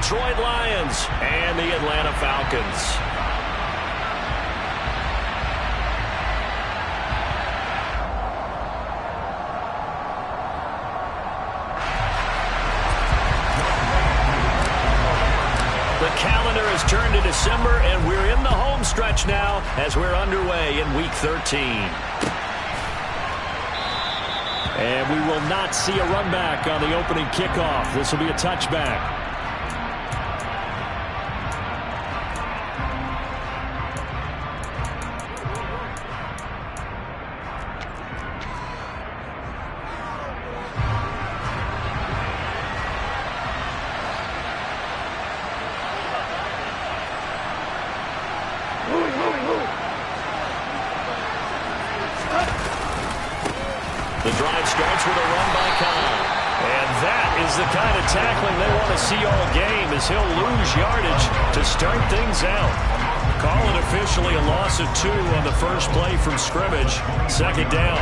Detroit Lions and the Atlanta Falcons. The calendar has turned to December, and we're in the home stretch now as we're underway in Week 13. And we will not see a run back on the opening kickoff. This will be a touchback. The drive starts with a run by Kyle. And that is the kind of tackling they want to see all game, as he'll lose yardage to start things out. Call it officially a loss of 2 on the first play from scrimmage. Second down.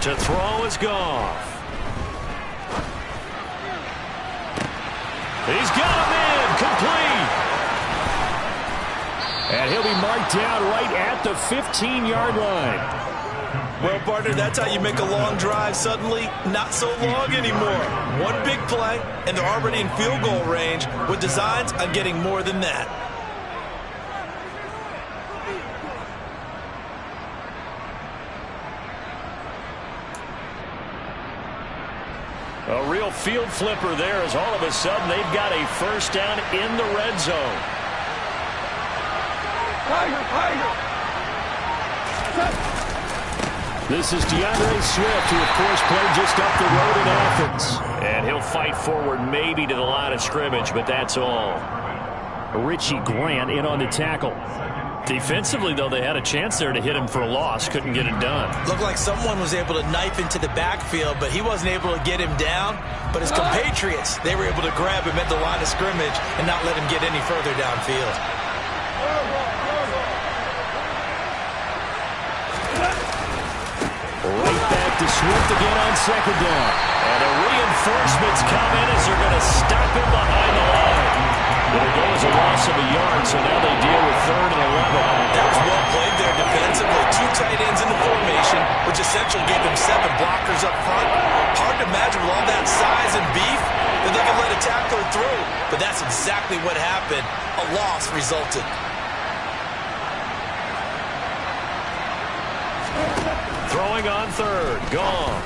To throw is Goff. He's got him in, complete. And he'll be marked down right at the 15-yard line. Well, partner, that's how you make a long drive suddenly not so long anymore. One big play, and they're already in field goal range with designs on getting more than that. A real field flipper there, as all of a sudden they've got a first down in the red zone. This is DeAndre Swift, who of course played just up the road in Athens. And he'll fight forward maybe to the line of scrimmage, but that's all. Richie Grant in on the tackle. Defensively, though, they had a chance there to hit him for a loss. Couldn't get it done. Looked like someone was able to knife into the backfield, but he wasn't able to get him down. But his compatriots, they were able to grab him at the line of scrimmage and not let him get any further downfield. Right back to Swift again on second down. And the reinforcements come in as they're going to stop him behind the line. It'll go as a loss of a yard, so now they deal with 3rd and 11. That was well played there defensively. 2 tight ends in the formation, which essentially gave them 7 blockers up front. Hard to imagine with all that size and beef that they could let a tackler through. But that's exactly what happened. A loss resulted. Throwing on 3rd. Goff.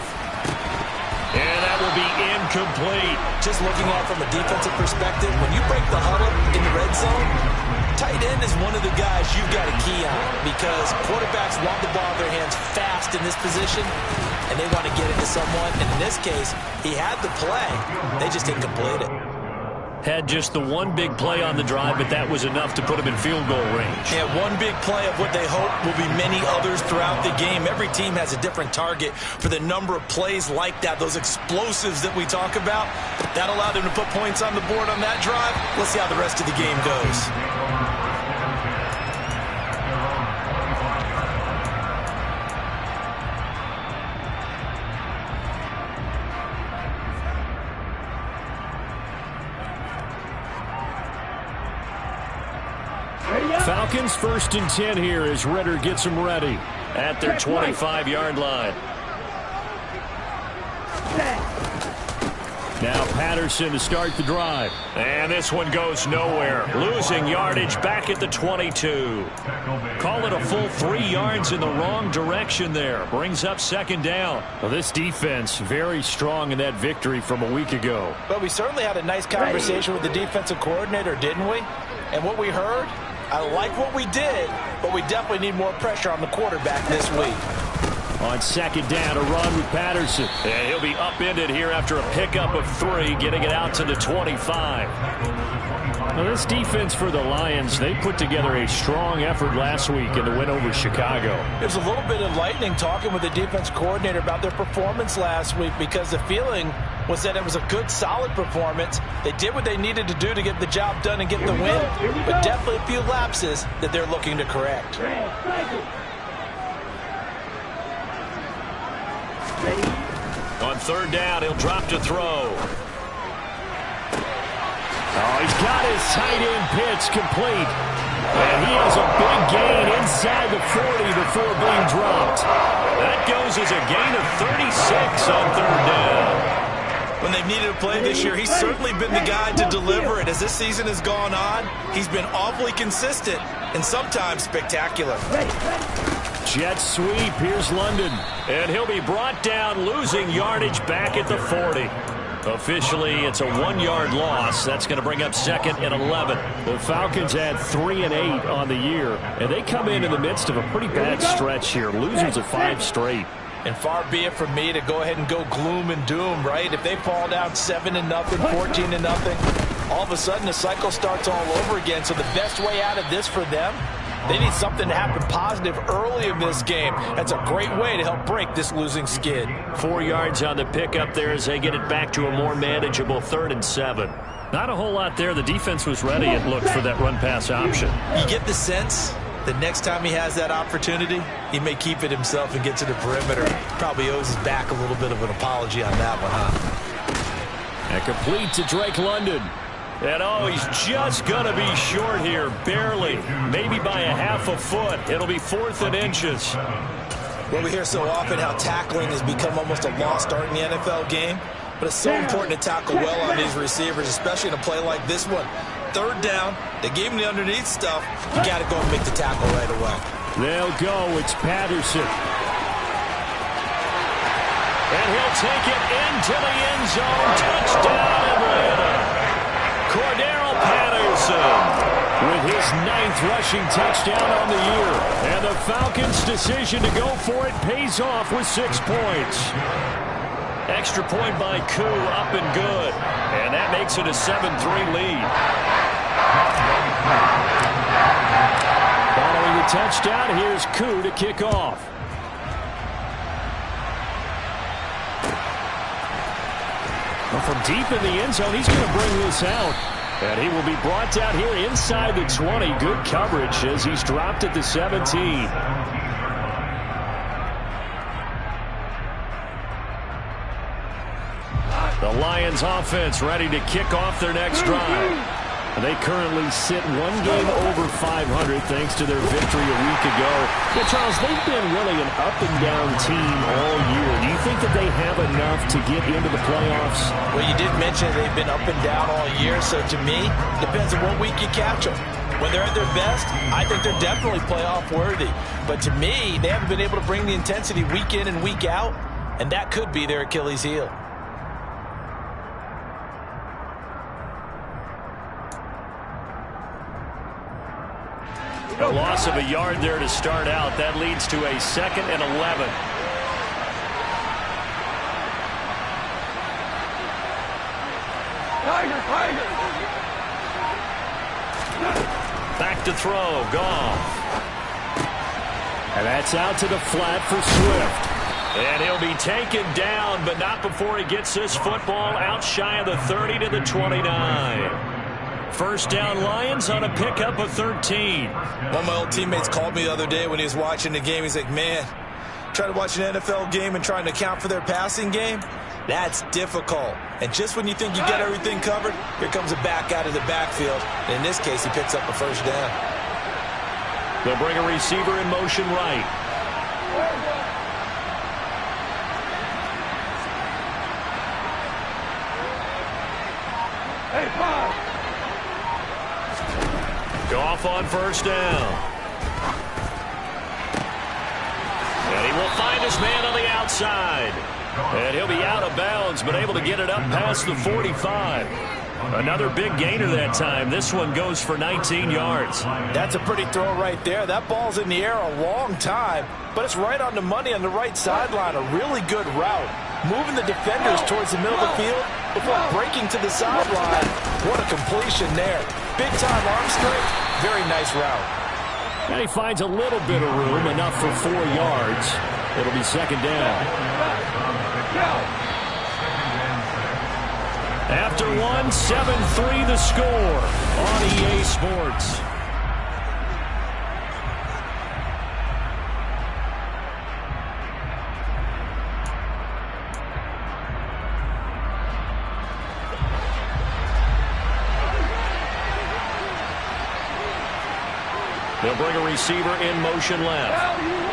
And that will be incomplete. Just looking at it from a defensive perspective, when you break the huddle in the red zone, tight end is one of the guys you've got to key on, because quarterbacks want the ball in their hands fast in this position, and they want to get it to someone. And in this case, he had the play. They just didn't complete it. Had just the one big play on the drive, but that was enough to put him in field goal range. Yeah, one big play of what they hope will be many others throughout the game. Every team has a different target for the number of plays like that, those explosives that we talk about. That allowed them to put points on the board on that drive. Let's see how the rest of the game goes. Falcons 1st and 10 here as Ritter gets them ready at their 25-yard line. Now Patterson to start the drive. And this one goes nowhere. Losing yardage back at the 22. Call it a full 3 yards in the wrong direction there. Brings up 2nd down. Well, this defense very strong in that victory from a week ago. But we certainly had a nice conversation with the defensive coordinator, didn't we? And what we heard, I like what we did, but we definitely need more pressure on the quarterback this week. On 2nd down, a run with Patterson. And he'll be upended here after a pickup of 3, getting it out to the 25. Well, this defense for the Lions, they put together a strong effort last week in the win over Chicago. It was a little bit enlightening talking with the defense coordinator about their performance last week, because the feeling was that it was a good, solid performance. They did what they needed to do to get the job done and get the win, but definitely a few lapses that they're looking to correct. On third down, he'll drop to throw. Oh, he's got his tight end pitch complete. And he has a big gain inside the 40 before being dropped. That goes as a gain of 36 on third down. When they've needed a play this year, he's certainly been the guy to deliver it. As this season has gone on, he's been awfully consistent and sometimes spectacular. Jet sweep, here's London. And he'll be brought down, losing yardage back at the 40. Officially, it's a 1-yard loss. That's going to bring up second and 11. The Falcons had 3 and 8 on the year, and they come in the midst of a pretty bad stretch here, losers of 5 straight. And far be it from me to go ahead and go gloom and doom, right? If they fall down 7-0, 14-0, all of a sudden the cycle starts all over again. So the best way out of this for them, they need something to happen positive early in this game. That's a great way to help break this losing skid. 4 yards on the pickup there as they get it back to a more manageable 3rd and 7. Not a whole lot there. The defense was ready, it looked, for that run-pass option. You get the sense that next time he has that opportunity, he may keep it himself and get to the perimeter. Probably owes his back a little bit of an apology on that one, huh? And complete to Drake London. And oh, he's just going to be short here, barely. Maybe by a half a foot. It'll be 4th and inches. Well, we hear so often how tackling has become almost a lost art in the NFL game. But it's so important to tackle well on these receivers, especially in a play like this one. 3rd down, they gave him the underneath stuff. You got to go and make the tackle right away. They'll go. It's Patterson. And he'll take it into the end zone. Touchdown, Atlanta. Cordero Patterson with his 9th rushing touchdown on the year. And the Falcons' decision to go for it pays off with 6 points. Extra point by Koo, up and good. And that makes it a 7-3 lead. Following the touchdown, here's Koo to kick off. Well, from deep in the end zone, he's going to bring this out. And he will be brought down here inside the 20. Good coverage as he's dropped at the 17. The Lions offense ready to kick off their next drive. They currently sit 1 game over 500 thanks to their victory a week ago. But Charles, they've been really an up-and-down team all year. Do you think that they have enough to get into the playoffs? Well, you did mention they've been up and down all year, so to me, depends on what week you catch them. When they're at their best, I think they're definitely playoff worthy. But to me, they haven't been able to bring the intensity week in and week out, and that could be their Achilles heel. A loss of a yard there to start out. That leads to a 2nd and 11. Back to throw. Goff. And that's out to the flat for Swift. And he'll be taken down, but not before he gets this football out shy of the 30 to the 29. First down Lions on a pickup of 13. One of my old teammates called me the other day when he was watching the game. He's like, man, trying to watch an NFL game and trying to account for their passing game, that's difficult. And just when you think you get everything covered, here comes a back out of the backfield. And in this case, he picks up a first down. They'll bring a receiver in motion right. Goff on first down. And he will find his man on the outside. And he'll be out of bounds, but able to get it up past the 45. Another big gainer that time. This one goes for 19 yards. That's a pretty throw right there. That ball's in the air a long time, but it's right on the money on the right sideline. A really good route. Moving the defenders towards the middle of the field before breaking to the sideline. What a completion there. big-time arm strength. Very nice route. And he finds a little bit of room, enough for 4 yards. It'll be second down. After one, 7-3 the score on EA Sports. They'll bring a receiver in motion left.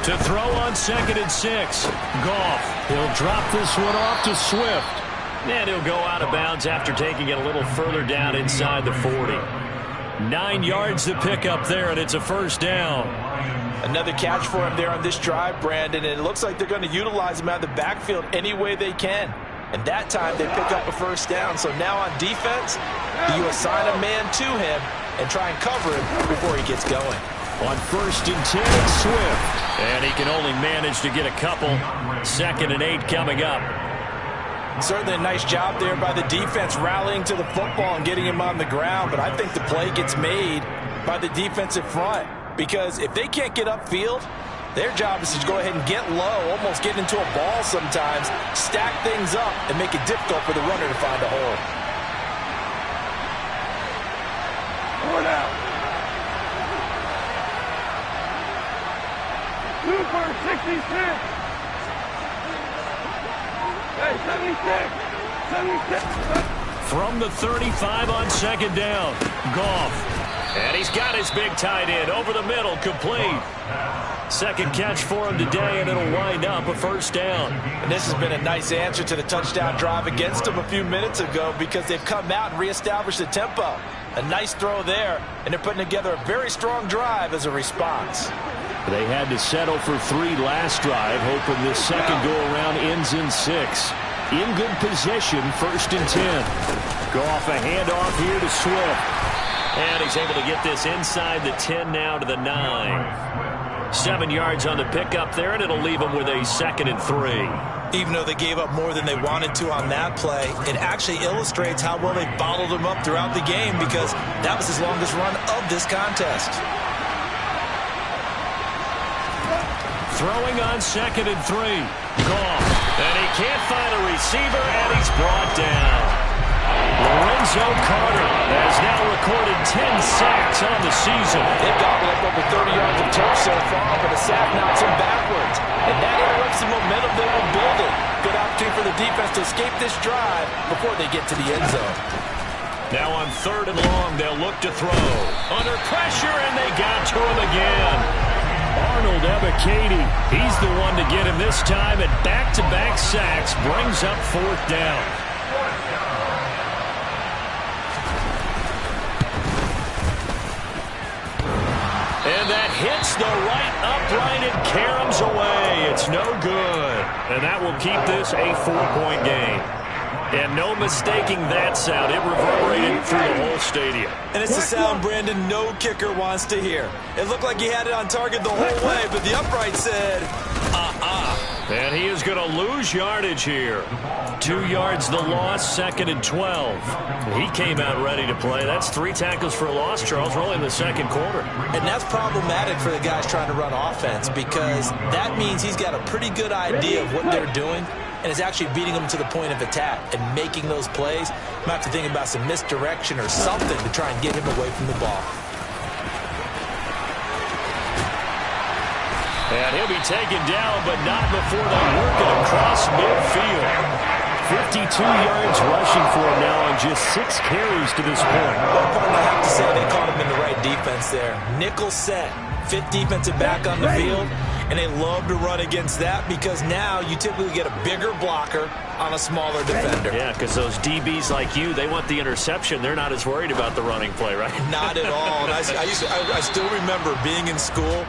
To throw on 2nd and 6. Goff. He'll drop this one off to Swift. And he'll go out of bounds after taking it a little further down inside the 40. 9 yards to pick up there, and it's a first down. Another catch for him there on this drive, Brandon, and it looks like they're going to utilize him out of the backfield any way they can. And that time they pick up a first down. So now on defense, you assign a man to him and try and cover him before he gets going. On 1st and 10, it's Swift. And he can only manage to get a couple. 2nd and 8 coming up. Certainly a nice job there by the defense rallying to the football and getting him on the ground. But I think the play gets made by the defensive front. Because if they can't get upfield, their job is to go ahead and get low, almost get into a ball sometimes, stack things up, and make it difficult for the runner to find a hole. Forward out. Super 66. Hey, 76. 76. From the 35 on 2nd down. Goff. And he's got his big tight end over the middle, complete. Second catch for him today, and it'll wind up a first down. And this has been a nice answer to the touchdown drive against them a few minutes ago because they've come out and reestablished the tempo. A nice throw there, and they're putting together a very strong drive as a response. They had to settle for 3 last drive, hoping this second go-around ends in 6. In good position, 1st and 10. Goff a handoff here to Swift. And he's able to get this inside the 10 now to the 9. 7 yards on the pickup there, and it'll leave them with a 2nd and 3. Even though they gave up more than they wanted to on that play, it actually illustrates how well they bottled them up throughout the game because that was his longest run of this contest. Throwing on 2nd and 3. Goff. And he can't find a receiver, and he's brought down. Lorenzo Carter has now recorded 10 sacks on the season. They've gobbled up over 30 yards of turf so far, but a sack knocks him backwards. And that interrupts the momentum they were building. Good opportunity for the defense to escape this drive before they get to the end zone. Now on 3rd and long, they'll look to throw. Under pressure, and they got to him again. Arnold Ebiketie, he's the one to get him this time, and back-to-back sacks brings up 4th down. And that hits the right upright and caroms away. It's no good. And that will keep this a 4-point game. And no mistaking that sound. It reverberated through the whole stadium. And it's a sound, Brandon, no kicker wants to hear. It looked like he had it on target the whole way, but the upright said, And he is going to lose yardage here. 2 yards the loss, 2nd and 12. He came out ready to play. That's 3 tackles for a loss, Charles, really in the second quarter. And that's problematic for the guys trying to run offense because that means he's got a pretty good idea of what they're doing and is actually beating them to the point of attack and making those plays. Might have to think about some misdirection or something to try and get him away from the ball. And he'll be taken down, but not before they work it across midfield. 52 yards rushing for him now on just 6 carries to this point. Well, partner, I have to say they caught him in the right defense there. Nickel set, 5th defensive back on the field, and they love to run against that because now you typically get a bigger blocker on a smaller defender. Yeah, because those DBs like you, they want the interception. They're not as worried about the running play, right? Not at all. And I still remember being in school,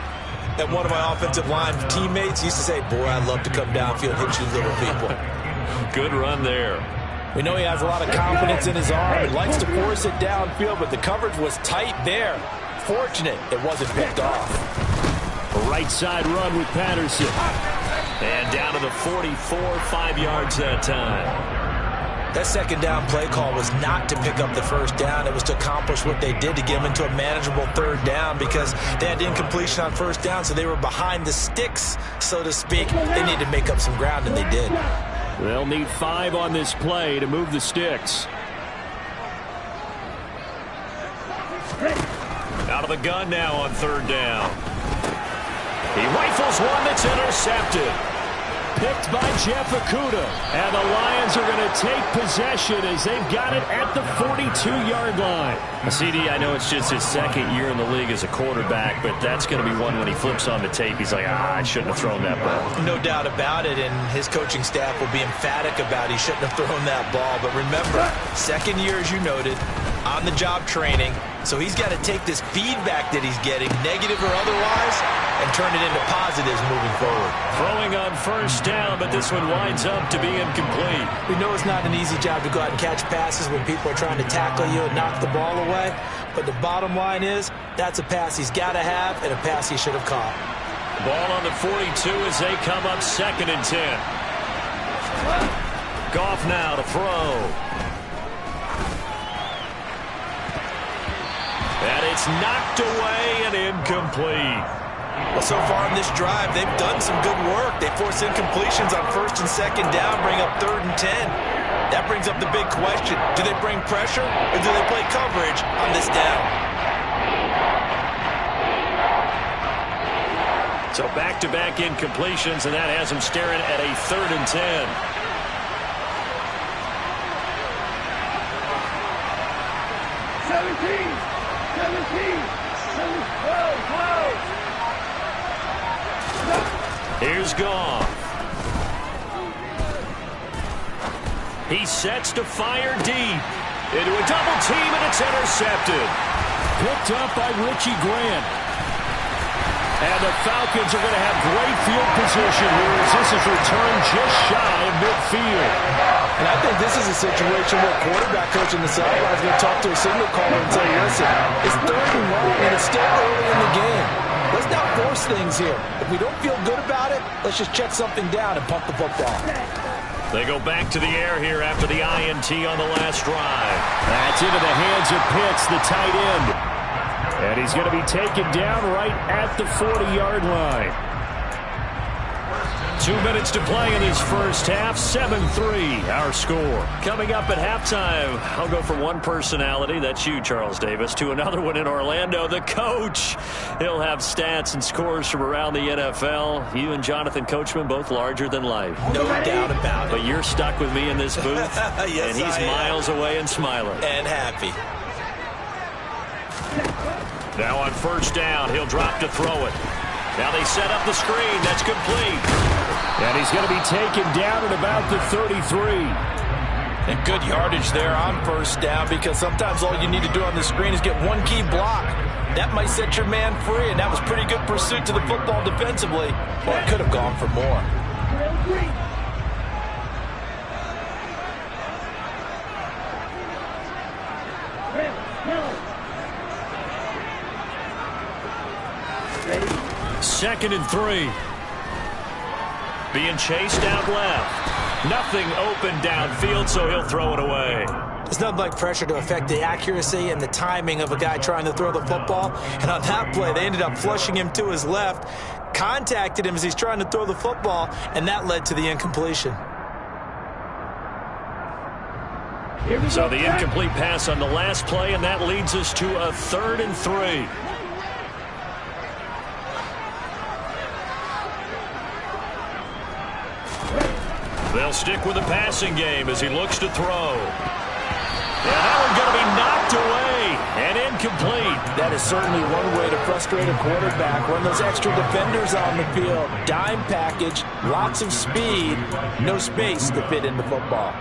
and one of my offensive line teammates used to say, boy, I'd love to come downfield and hit you little people. Good run there. We know he has a lot of confidence in his arm and likes to force it downfield, but the coverage was tight there. Fortunate it wasn't picked off. A right side run with Patterson. And down to the 44, 5 yards that time. That second down play call was not to pick up the first down. It was to accomplish what they did, to get them into a manageable third down, because they had incompletion on first down, so they were behind the sticks, so to speak. They needed to make up some ground, and they did. They'll need 5 on this play to move the sticks. Out of the gun now on third down. He rifles one that's intercepted. Picked by Jeff Okudah. And the Lions are going to take possession as they've got it at the 42-yard line. CD, I know it's just his second year in the league as a quarterback, but that's going to be one when he flips on the tape. He's like, I shouldn't have thrown that ball. No doubt about it, and his coaching staff will be emphatic about he shouldn't have thrown that ball. But remember, second year, as you noted, on-the-job training. So he's got to take this feedback that he's getting, negative or otherwise, and turn it into positives moving forward. Throwing on first down, but this one winds up to be incomplete. We know it's not an easy job to go out and catch passes when people are trying to tackle you and knock the ball away. But the bottom line is, that's a pass he's got to have and a pass he should have caught. Ball on the 42 as they come up 2nd and 10. Goff now to throw. And it's knocked away and incomplete. Well, so far in this drive, they've done some good work. They force incompletions on 1st and 2nd down, bring up 3rd and 10. That brings up the big question. Do they bring pressure or do they play coverage on this down? So back-to-back incompletions, and that has them staring at a 3rd and 10. Here's Goff. He sets to fire deep. Into a double team, and it's intercepted. Picked up by Richie Grant. And the Falcons are going to have great field position here as this is returned just shy of midfield. And I think this is a situation where quarterback coach in the sideline is going to talk to a signal caller and say, listen, it's 3rd and long, and it's still early in the game. Let's not force things here. If we don't feel good about it, let's just check something down and pump the football. They go back to the air here after the INT on the last drive. That's into the hands of Pitts, the tight end. And he's going to be taken down right at the 40-yard line. 2 minutes to play in this first half. 7-3, our score. Coming up at halftime, I'll go from one personality, that's you, Charles Davis, to another one in Orlando, the coach. He'll have stats and scores from around the NFL. You and Jonathan Coachman, both larger than life. No doubt about it. But you're stuck with me in this booth, yes, and he's miles away and smiling. And happy. Now on first down, he'll drop to throw it. Now they set up the screen. That's complete. And he's going to be taken down at about the 33. And good yardage there on first down, because sometimes all you need to do on the screen is get one key block. That might set your man free, and that was pretty good pursuit to the football defensively. Well, it could have gone for more. Second and 3. Being chased out left. Nothing open downfield, so he'll throw it away. There's nothing like pressure to affect the accuracy and the timing of a guy trying to throw the football. And on that play, they ended up flushing him to his left, contacted him as he's trying to throw the football, and that led to the incompletion. So the incomplete pass on the last play, and that leads us to a 3rd and 3. They'll stick with the passing game as he looks to throw. And that one's going to be knocked away and incomplete. That is certainly one way to frustrate a quarterback. Run those extra defenders on the field. Dime package, lots of speed, no space to fit in the football.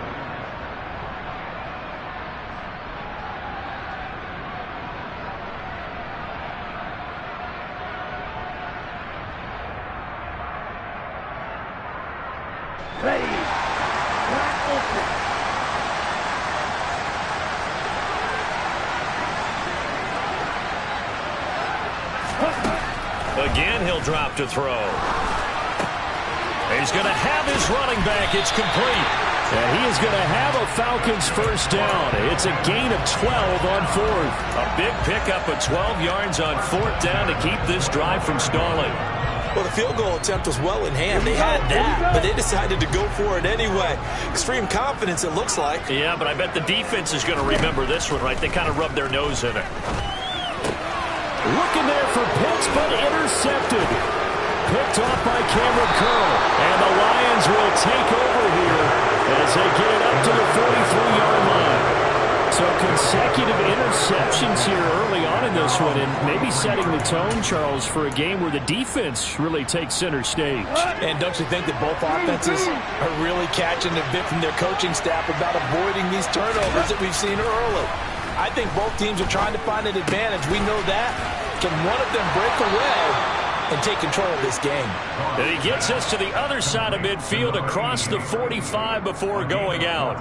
Again, he'll drop to throw. He's going to have his running back. It's complete. And he is going to have a Falcons first down. It's a gain of 12 on fourth. A big pickup of 12 yards on fourth down to keep this drive from stalling. Well, the field goal attempt was well in hand. They had that, but they decided to go for it anyway. Extreme confidence, it looks like. Yeah, but I bet the defense is going to remember this one, right? They kind of rubbed their nose in it. Looking there for Pitts, but intercepted. Picked off by Cameron Curl. And the Lions will take over here as they get it up to the 43-yard line. So consecutive interceptions here early on in this one, and maybe setting the tone, Charles, for a game where the defense really takes center stage. And don't you think that both offenses are really catching a bit from their coaching staff about avoiding these turnovers that we've seen early? I think both teams are trying to find an advantage. We know that. Can one of them break away and take control of this game? And he gets us to the other side of midfield across the 45 before going out.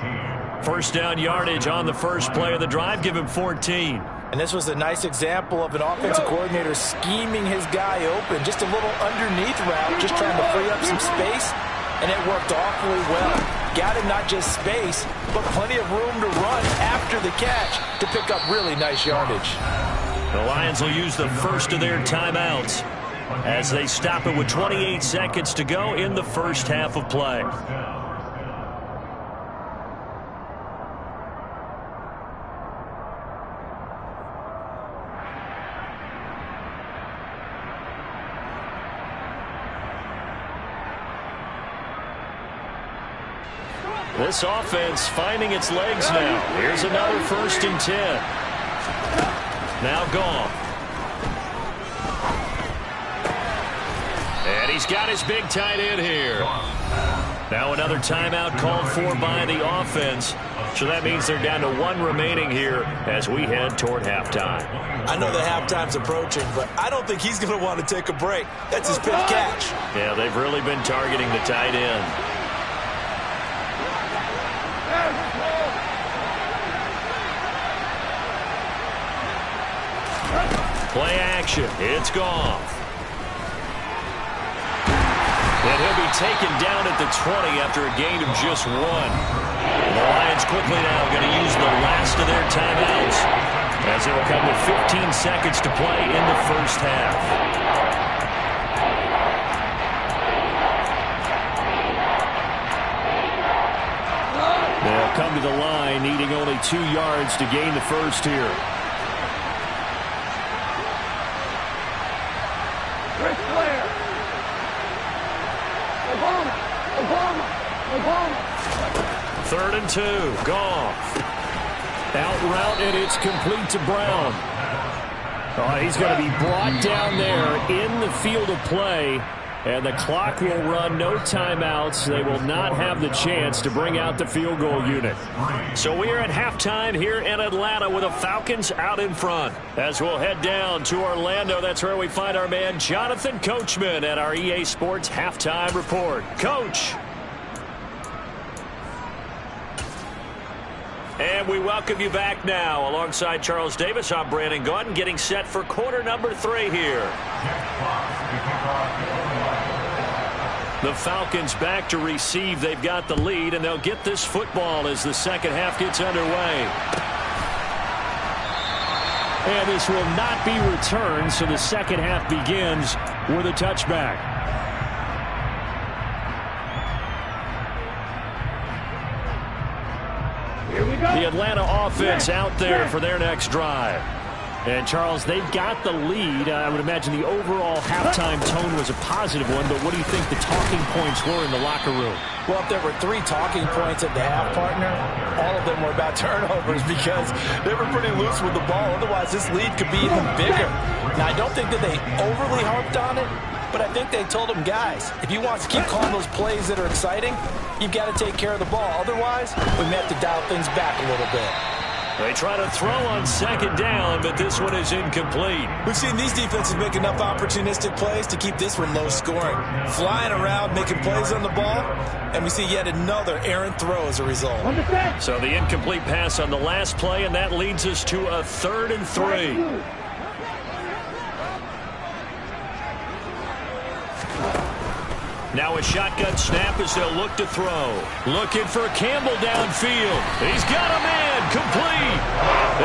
First down yardage on the first play of the drive. Give him 14. And this was a nice example of an offensive coordinator scheming his guy open. Just a little underneath route, just trying to free up some space. And it worked awfully well. Got him not just space, but plenty of room to run after the catch to pick up really nice yardage. The Lions will use the first of their timeouts as they stop it with 28 seconds to go in the first half of play. This offense finding its legs now. Here's another 1st and 10. Now gone. And he's got his big tight end here. Now another timeout called for by the offense. So that means they're down to 1 remaining here as we head toward halftime. I know that halftime's approaching, but I don't think he's going to want to take a break. That's his fifth catch. Yeah, they've really been targeting the tight end. Play action. It's Goff. And he'll be taken down at the 20 after a gain of just 1. The Lions quickly now going to use the last of their timeouts as it will come with 15 seconds to play in the first half. They'll come to the line needing only 2 yards to gain the first here. Third and 2. Goff. Out route, and it's complete to Brown. He's going to be brought down there in the field of play. And the clock will run, no timeouts. They will not have the chance to bring out the field goal unit. So we are at halftime here in Atlanta with the Falcons out in front. As we'll head down to Orlando, that's where we find our man Jonathan Coachman at our EA Sports Halftime Report. Coach. And we welcome you back now. Alongside Charles Davis, I'm Brandon Gaudin, getting set for quarter number 3 here. The Falcons back to receive. They've got the lead, and they'll get this football as the second half gets underway. And this will not be returned, so the second half begins with a touchback. The Atlanta offense out there for their next drive. And, Charles, they've got the lead. I would imagine the overall halftime tone was a positive one, but what do you think the talking points were in the locker room? Well, if there were 3 talking points at the half, partner, all of them were about turnovers because they were pretty loose with the ball. Otherwise, this lead could be even bigger. Now, I don't think that they overly harped on it, but I think they told them, guys, if you want to keep calling those plays that are exciting, you've got to take care of the ball. Otherwise, we may have to dial things back a little bit. They try to throw on second down, but this one is incomplete. We've seen these defenses make enough opportunistic plays to keep this one low scoring. Flying around, making plays on the ball, and we see yet another errant throw as a result. So the incomplete pass on the last play, and that leads us to a 3rd and 3. Now a shotgun snap as they'll look to throw. Looking for Campbell downfield. He's got a man complete.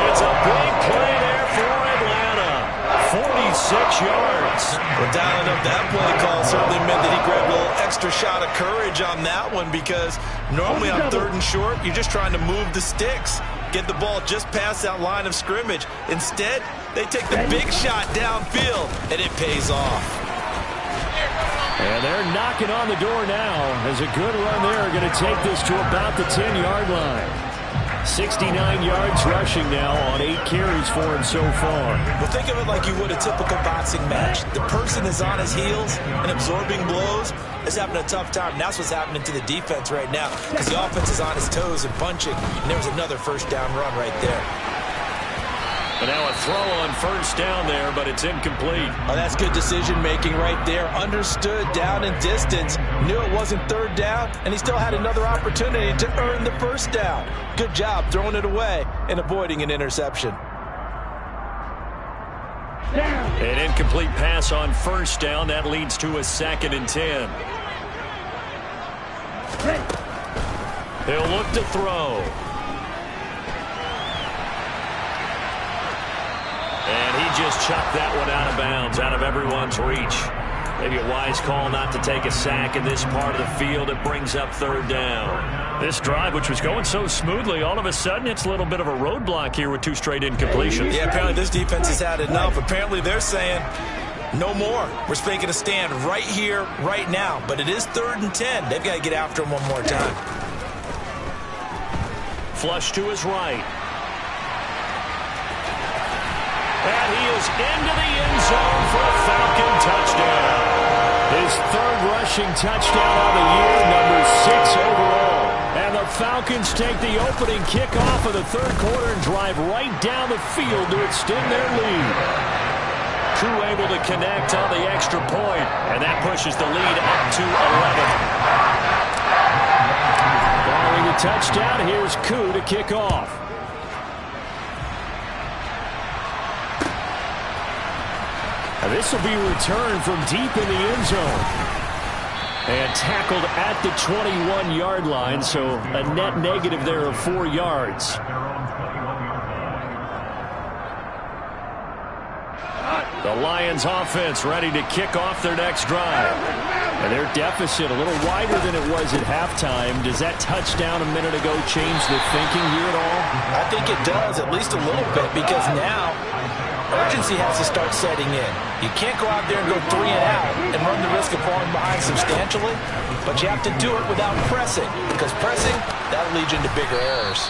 It's a big play there for Atlanta. 46 yards. Well, dialing up that play call certainly meant that he grabbed a little extra shot of courage on that one, because normally on 3rd and short, you're just trying to move the sticks, get the ball just past that line of scrimmage. Instead, they take the big shot downfield, and it pays off. And they're knocking on the door now as a good run there going to take this to about the 10-yard line. 69 yards rushing now on 8 carries for him so far. Well, think of it like you would a typical boxing match. The person is on his heels and absorbing blows is having a tough time. And that's what's happening to the defense right now, because the offense is on his toes and punching. And there was another first down run right there. And now a throw on first down there, but it's incomplete. Oh, that's good decision-making right there. Understood down and distance. Knew it wasn't 3rd down, and he still had another opportunity to earn the first down. Good job throwing it away and avoiding an interception. An incomplete pass on first down. That leads to a 2nd and 10. He'll look to throw. And he just chucked that one out of bounds, out of everyone's reach. Maybe a wise call not to take a sack in this part of the field. It brings up 3rd down. This drive, which was going so smoothly, all of a sudden it's a little bit of a roadblock here with 2 straight incompletions. Yeah, apparently this defense has had enough. Apparently they're saying, no more. We're making a stand right here, right now. But it is 3rd and 10. They've got to get after him one more time. Flush to his right. And he is into the end zone for a Falcon touchdown. His 3rd rushing touchdown of the year, number 6 overall. And the Falcons take the opening kickoff of the 3rd quarter and drive right down the field to extend their lead. Crew able to connect on the extra point, and that pushes the lead up to 11. Following the touchdown, here's Koo to kick off. This will be returned from deep in the end zone. And tackled at the 21-yard line, so a net negative there of 4 yards. The Lions offense ready to kick off their next drive. And their deficit a little wider than it was at halftime. Does that touchdown a minute ago change the thinking here at all? I think it does, at least a little bit, because now urgency has to start setting in. You can't go out there and go 3 and out and run the risk of falling behind substantially, but you have to do it without pressing, because pressing, that'll lead you into bigger errors.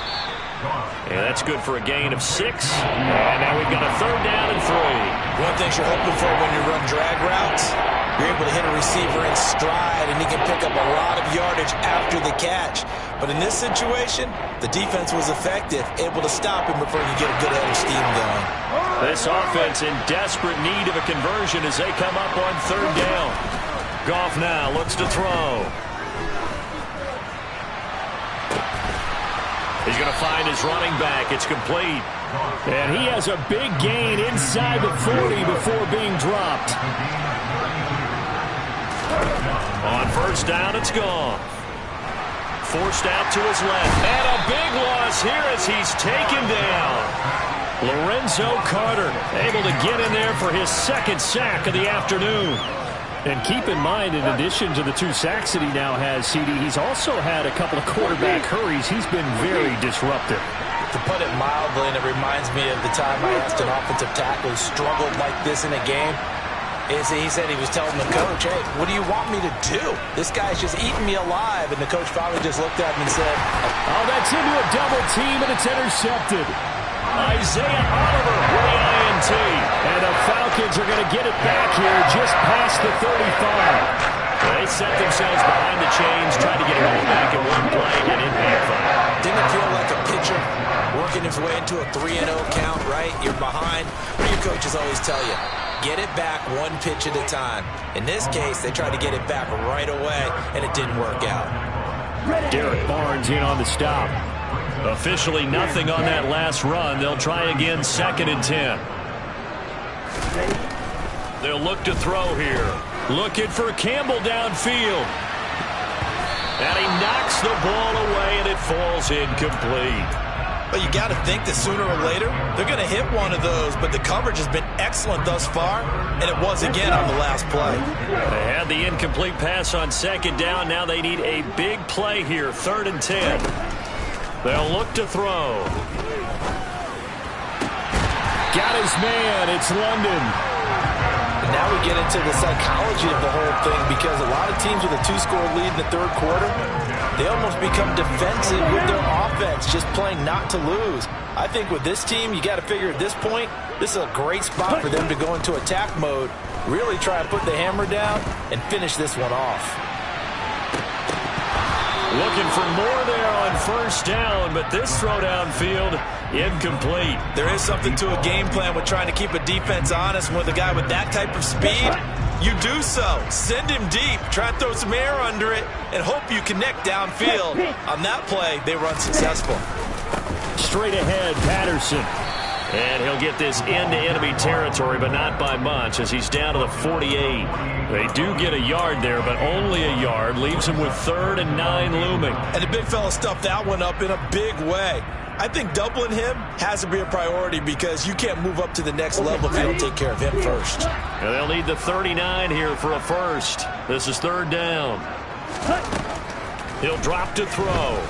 Yeah, that's good for a gain of 6. And now we've got a 3rd down and 3. One thing you're hoping for when you run drag routes, you're able to hit a receiver in stride, and he can pick up a lot of yardage after the catch. But in this situation, the defense was effective, able to stop him before you get a good head of steam going. This offense in desperate need of a conversion as they come up on 3rd down. Goff now looks to throw. He's going to find his running back. It's complete. And he has a big gain inside the 40 before being dropped. On first down, it's gone. Forced out to his left. And a big loss here as he's taken down. Lorenzo Carter able to get in there for his 2nd sack of the afternoon. And keep in mind, in addition to the 2 sacks that he now has, CD, he's also had a couple of quarterback hurries. He's been very disruptive. To put it mildly, and it reminds me of the time I asked an offensive tackle who struggled like this in a game, is he said he was telling the coach, hey, what do you want me to do? This guy's just eating me alive. And the coach finally just looked at him and said, oh, that's into a double team, and it's intercepted. Isaiah Oliver with the INT. And the Falcons are going to get it back here just past the 35. They set themselves behind the chains, tried to get it all back in one play, and it backfired. Didn't it feel like a pitcher working his way into a 3-0 count, right? You're behind. What do your coaches always tell you? Get it back 1 pitch at a time. In this case, they tried to get it back right away, and it didn't work out. Derek Barnes in on the stop. Officially nothing on that last run. They'll try again, 2nd and 10. They'll look to throw here. Looking for Campbell downfield. And he knocks the ball away, and it falls incomplete. But you got to think that sooner or later, they're going to hit one of those. But the coverage has been excellent thus far, and it was again on the last play. They had the incomplete pass on second down. Now they need a big play here, 3rd and 10. They'll look to throw. Got his man. It's London. And now we get into the psychology of the whole thing, because a lot of teams with a 2-score lead in the 3rd quarter, they almost become defensive with their offense, just playing not to lose. I think with this team, you got to figure at this point, this is a great spot for them to go into attack mode, really try and put the hammer down and finish this one off. Looking for more there on 1st down, but this throw downfield, incomplete. There is something to a game plan with trying to keep a defense honest. With a guy with that type of speed, you do so. Send him deep, try and throw some air under it, and hope you connect downfield. On that play, they were unsuccessful. Straight ahead, Patterson. And he'll get this into enemy territory, but not by much, as he's down to the 48. They do get a yard there, but only a yard. Leaves him with 3rd and 9 looming. And the big fella stuffed that one up in a big way. I think doubling him has to be a priority, because you can't move up to the next level if you don't take care of him first. And they'll need the 39 here for a first. This is 3rd down. He'll drop to throw.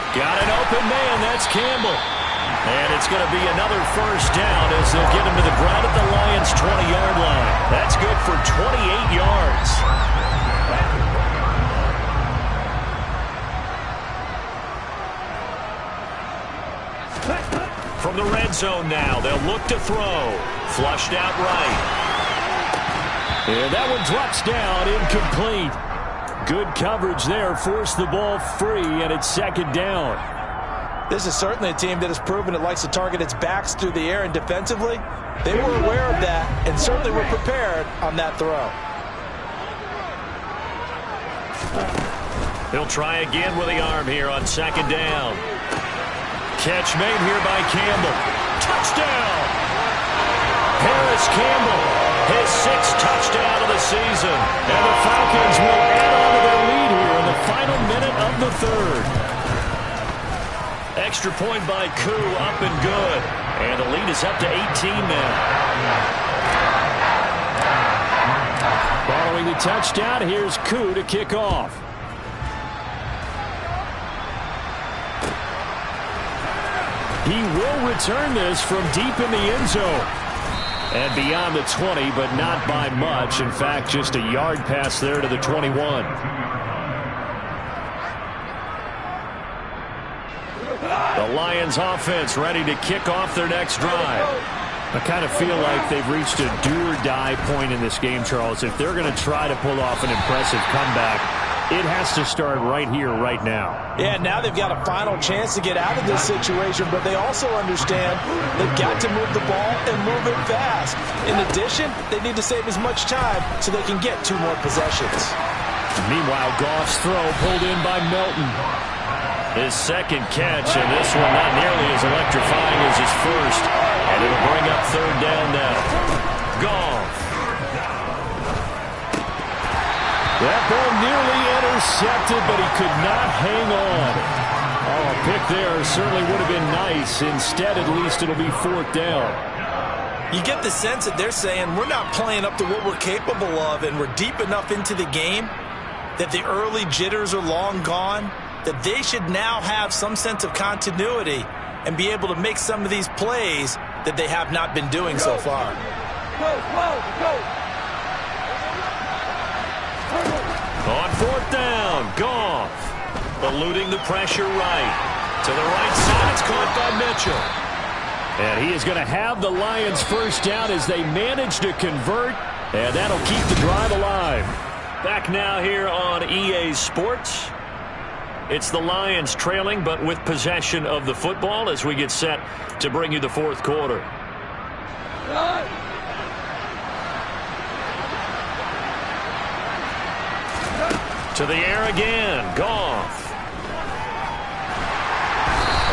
Got an open man. That's Campbell. And it's going to be another 1st down as they'll get him to the ground at the Lions' 20-yard line. That's good for 28 yards. From the red zone now, they'll look to throw. Flushed out right. And that one drops down, incomplete. Good coverage there, forced the ball free, and it's 2nd down. This is certainly a team that has proven it likes to target its backs through the air, and defensively, they were aware of that and certainly were prepared on that throw. He'll try again with the arm here on 2nd down. Catch made here by Campbell. Touchdown! Paris Campbell, his 6th touchdown of the season. And the Falcons will add on to their lead here in the final minute of the 3rd. Extra point by Koo, up and good. And the lead is up to 18 now. Following the touchdown, here's Koo to kick off. He will return this from deep in the end zone. And beyond the 20, but not by much. In fact, just a yard pass there to the 21. The Lions offense ready to kick off their next drive. I kind of feel like they've reached a do-or-die point in this game, Charles. If they're going to try to pull off an impressive comeback, it has to start right here, right now. Yeah, now they've got a final chance to get out of this situation, but they also understand they've got to move the ball and move it fast. In addition, they need to save as much time so they can get 2 more possessions. Meanwhile, Goff's throw pulled in by Melton. His 2nd catch, and this one not nearly as electrifying as his first. And it'll bring up 3rd down now. Goff. That ball nearly intercepted, but he could not hang on. Oh, a pick there certainly would have been nice. Instead, at least it'll be 4th down. You get the sense that they're saying we're not playing up to what we're capable of, and we're deep enough into the game that the early jitters are long gone, that they should now have some sense of continuity and be able to make some of these plays that they have not been doing so far. Go. On 4th down, Goff eluding the pressure right. To the right side, it's caught by Mitchell. And he is going to have the Lions' 1st down as they manage to convert, and that'll keep the drive alive. Back now here on EA Sports. It's the Lions trailing, but with possession of the football as we get set to bring you the 4th quarter. To the air again, Goff.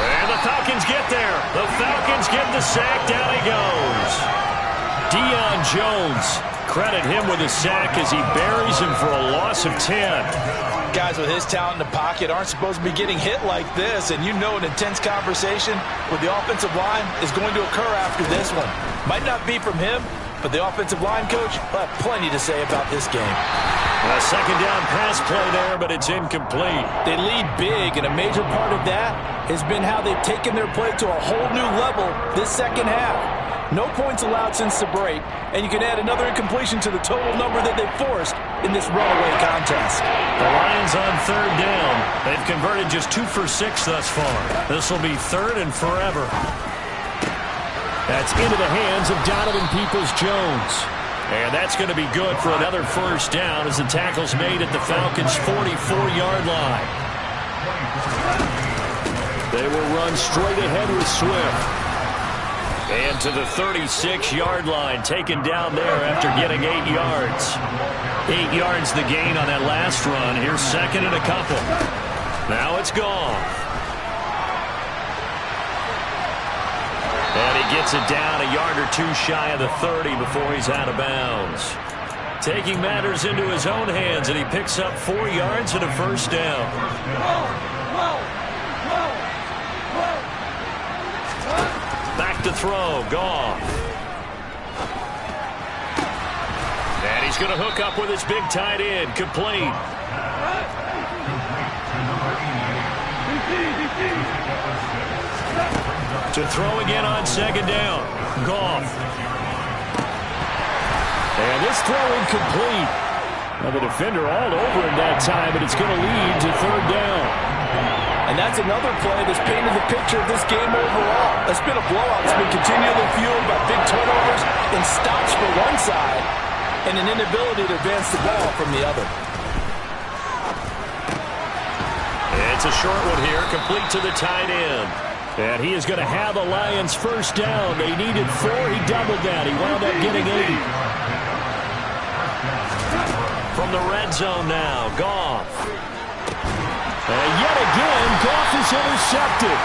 And the Falcons get there. The Falcons get the sack. Down he goes. Deion Jones. Credit him with a sack as he buries him for a loss of 10. Guys with his talent in the pocket aren't supposed to be getting hit like this, and you know an intense conversation with the offensive line is going to occur after this one. Might not be from him, but the offensive line coach will have plenty to say about this game. A second down pass play there, but it's incomplete. They lead big, and a major part of that has been how they've taken their play to a whole new level this second half. No points allowed since the break, and you can add another incompletion to the total number that they forced in this runaway contest. The Lions on third down. They've converted just 2 for 6 thus far. This will be third and forever. That's into the hands of Donovan Peoples-Jones. And that's going to be good for another first down as the tackle's made at the Falcons' 44-yard line. They will run straight ahead with Swift. And to the 36-yard line, taken down there after getting 8 yards. 8 yards the gain on that last run. Here's second and a couple. Now it's gone. And he gets it down a yard or two shy of the 30 before he's out of bounds. Taking matters into his own hands, and he picks up 4 yards and a first down. Back to throw, Goff. And he's going to hook up with his big tight end, complete. To throw again on second down, Goff. And this throw incomplete. Now the defender all over him that time, but it's going to lead to third down. And that's another play that's painted the picture of this game overall. It's been a blowout. It's been continually fueled by big turnovers and stops for one side and an inability to advance the ball from the other. It's a short one here, complete to the tight end. And he is going to have the Lions first down. They needed 4. He doubled that. He wound up getting 8. From the red zone now, Goff. And yet again, Goff is intercepted.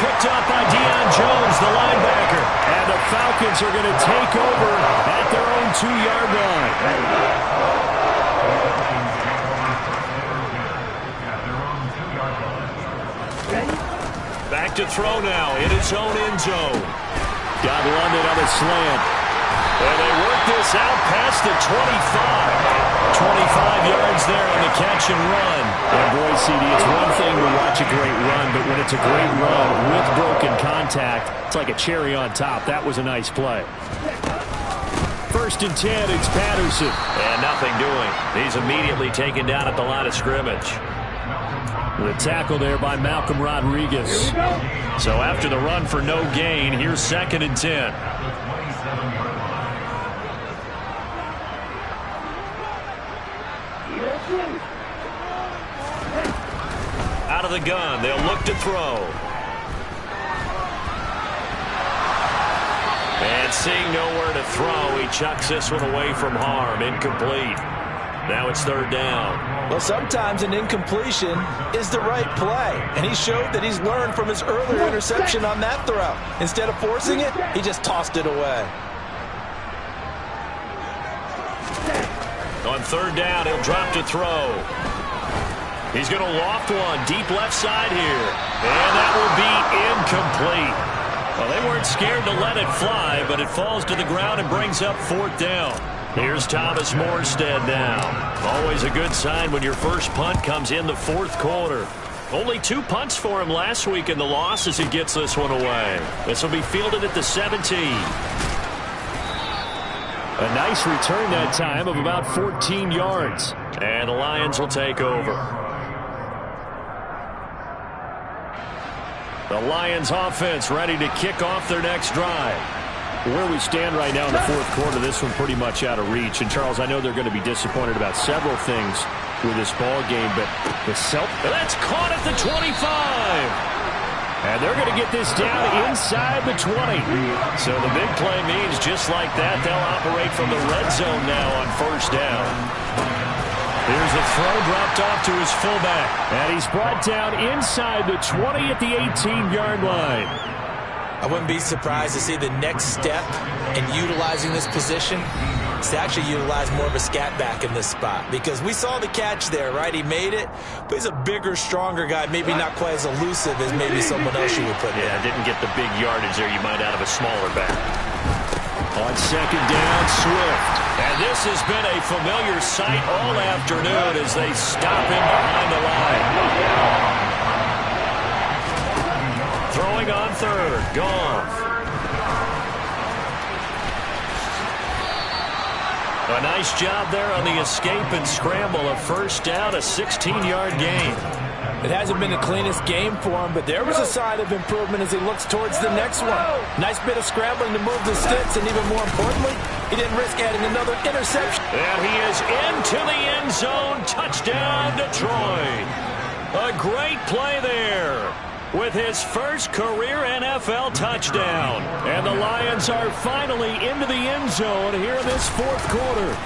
Picked up by Deion Jones, the linebacker. And the Falcons are going to take over at their own 2-yard line. Back to throw now in his own end zone. Got London on a slant. And they work this out past the 25. 25 yards there on the catch and run. And boy, CD, it's one thing to watch a great run, but when it's a great run with broken contact, it's like a cherry on top. That was a nice play. First and 10, it's Patterson. And nothing doing. He's immediately taken down at the line of scrimmage. The tackle there by Malcolm Rodriguez. So after the run for no gain, here's second and 10. Out of the gun, they'll look to throw. And seeing nowhere to throw, he chucks this one away from harm. Incomplete. Now it's third down. Well, sometimes an incompletion is the right play, and he showed that he's learned from his earlier interception on that throw. Instead of forcing it, he just tossed it away. On third down, he'll drop to throw. He's going to loft one deep left side here, and that will be incomplete. Well, they weren't scared to let it fly, but it falls to the ground and brings up fourth down. Here's Thomas Morstead now. Always a good sign when your first punt comes in the fourth quarter. Only 2 punts for him last week in the loss as he gets this one away. This will be fielded at the 17. A nice return that time of about 14 yards. And the Lions will take over. The Lions offense ready to kick off their next drive. Where we stand right now in the fourth quarter, this one pretty much out of reach. And, Charles, I know they're going to be disappointed about several things with this ball game, but that's caught at the 25. And they're going to get this down inside the 20. So the big play means just like that, they'll operate from the red zone now on first down. Here's a throw dropped off to his fullback. And he's brought down inside the 20 at the 18-yard line. I wouldn't be surprised to see the next step in utilizing this position is to actually utilize more of a scat back in this spot, because we saw the catch there, right? He made it, but he's a bigger, stronger guy, maybe not quite as elusive as maybe someone else you would put in. Yeah, didn't get the big yardage there you might out of a smaller back. On second down, Swift. And this has been a familiar sight all afternoon as they stop him behind the line. Throwing on third, Goff. A nice job there on the escape and scramble. A first down, a 16-yard gain. It hasn't been the cleanest game for him, but there was a sign of improvement as he looks towards the next one. Nice bit of scrambling to move the sticks, and even more importantly, he didn't risk adding another interception. And he is into the end zone. Touchdown, Detroit. A great play there with his first career NFL touchdown. And the Lions are finally into the end zone here in this fourth quarter.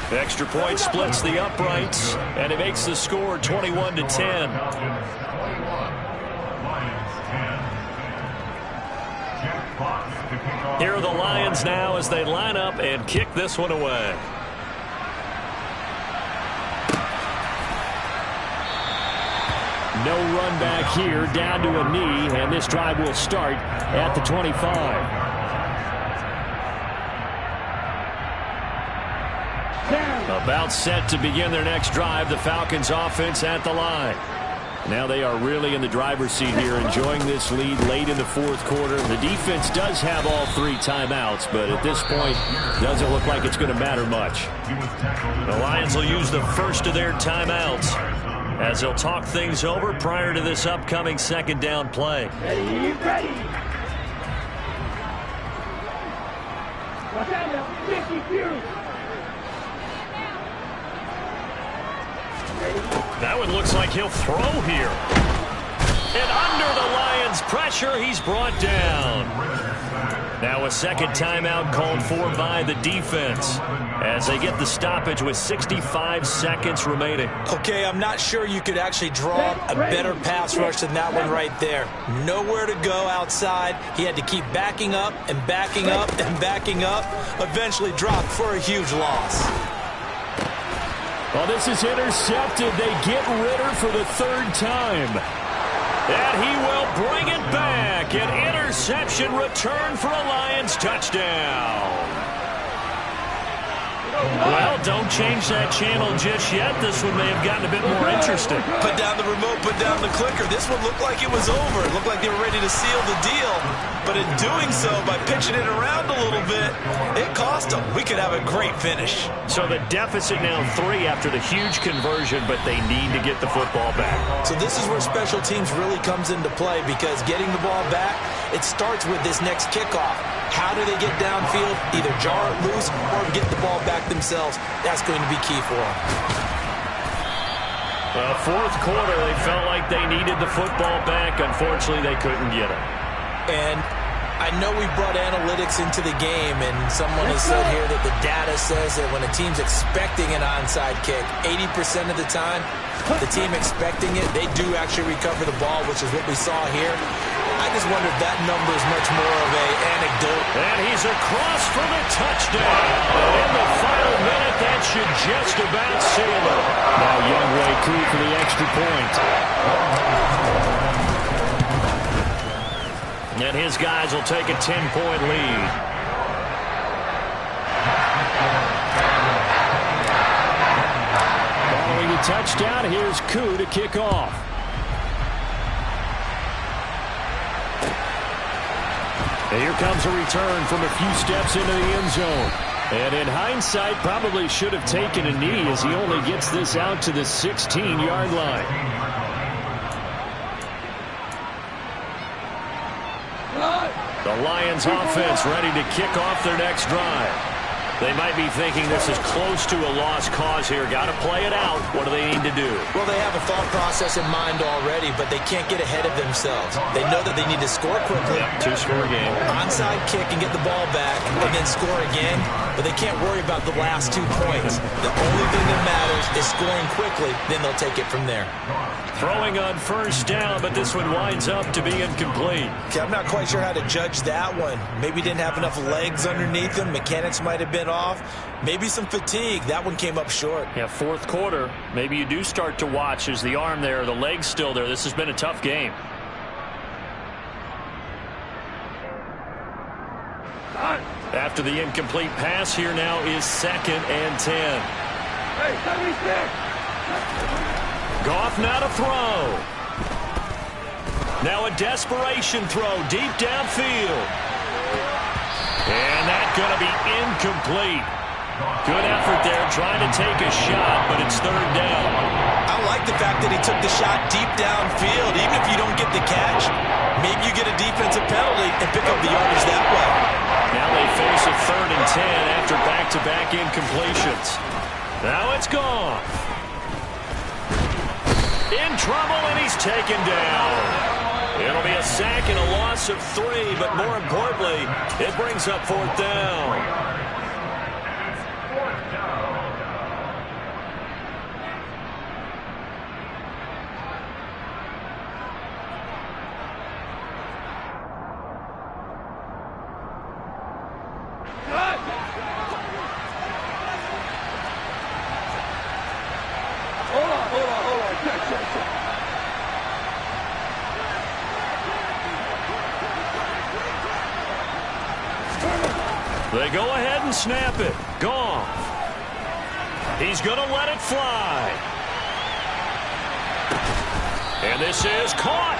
The extra point splits the uprights, and it makes the score 21-10. Here are the Lions now as they line up and kick this one away. No run back here, down to a knee, and this drive will start at the 25. About set to begin their next drive, the Falcons offense at the line. Now they are really in the driver's seat here, enjoying this lead late in the fourth quarter. The defense does have all three timeouts, but at this point, doesn't look like it's going to matter much. The Lions will use the first of their timeouts as they'll talk things over prior to this upcoming second down play. Ready. That one looks like he'll throw here. And under the Lions' pressure, he's brought down. Now a second timeout called for by the defense as they get the stoppage with 65 seconds remaining. Okay, I'm not sure you could actually draw a better pass rush than that one right there. Nowhere to go outside. He had to keep backing up and backing up and backing up. Eventually dropped for a huge loss. Well, this is intercepted. They get Ritter for the third time. And he will bring it back. An interception return for a Lions touchdown. Well, don't change that channel just yet. This one may have gotten a bit more interesting. Put down the remote, put down the clicker. This one looked like it was over. It looked like they were ready to seal the deal. But in doing so, by pitching it around a little bit, it cost them. We could have a great finish. So the deficit now 3 after the huge conversion, but they need to get the football back. So this is where special teams really comes into play, because getting the ball back, it starts with this next kickoff. How do they get downfield, either jar it loose or get the ball back themselves? That's going to be key for them. Well, fourth quarter, they felt like they needed the football back. Unfortunately, they couldn't get it. And I know we brought analytics into the game, and someone has said here that the data says that when a team's expecting an onside kick, 80% of the time, the team expecting it, they do actually recover the ball, which is what we saw here. I just wonder if that number is much more of an anecdote. And he's across for the touchdown. In the final minute, that should just about seal it. Now Younghoe Koo for the extra point. And his guys will take a 10-point lead. Following the touchdown, here's Koo to kick off. And here comes a return from a few steps into the end zone. And in hindsight, probably should have taken a knee as he only gets this out to the 16-yard line. The Lions offense ready to kick off their next drive. They might be thinking this is close to a lost cause here. Got to play it out. What do they need to do? Well, they have a thought process in mind already, but they can't get ahead of themselves. They know that they need to score quickly. Yep, two-score game. Onside kick and get the ball back and then score again, but they can't worry about the last 2 points. The only thing that matters is scoring quickly, then they'll take it from there. Throwing on first down, but this one winds up to be incomplete. Okay, I'm not quite sure how to judge that one. Maybe didn't have enough legs underneath him. Mechanics might have been off. Maybe some fatigue. That one came up short. Yeah, fourth quarter. Maybe you do start to watch as the arm there, the leg's still there. This has been a tough game. After the incomplete pass, here now is 2nd and 10. Hey, 76! Goff now to throw. Now a desperation throw deep downfield. And that's going to be incomplete. Good effort there trying to take a shot, but it's 3rd down. I like the fact that he took the shot deep downfield. Even if you don't get the catch, maybe you get a defensive penalty and pick up the yardage that way. Now they face a 3rd and 10 after back-to-back incompletions. Now it's gone. In trouble, and he's taken down. It'll be a sack and a loss of 3, but more importantly, it brings up 4th down. They go ahead and snap it. Goff. He's going to let it fly. And this is caught.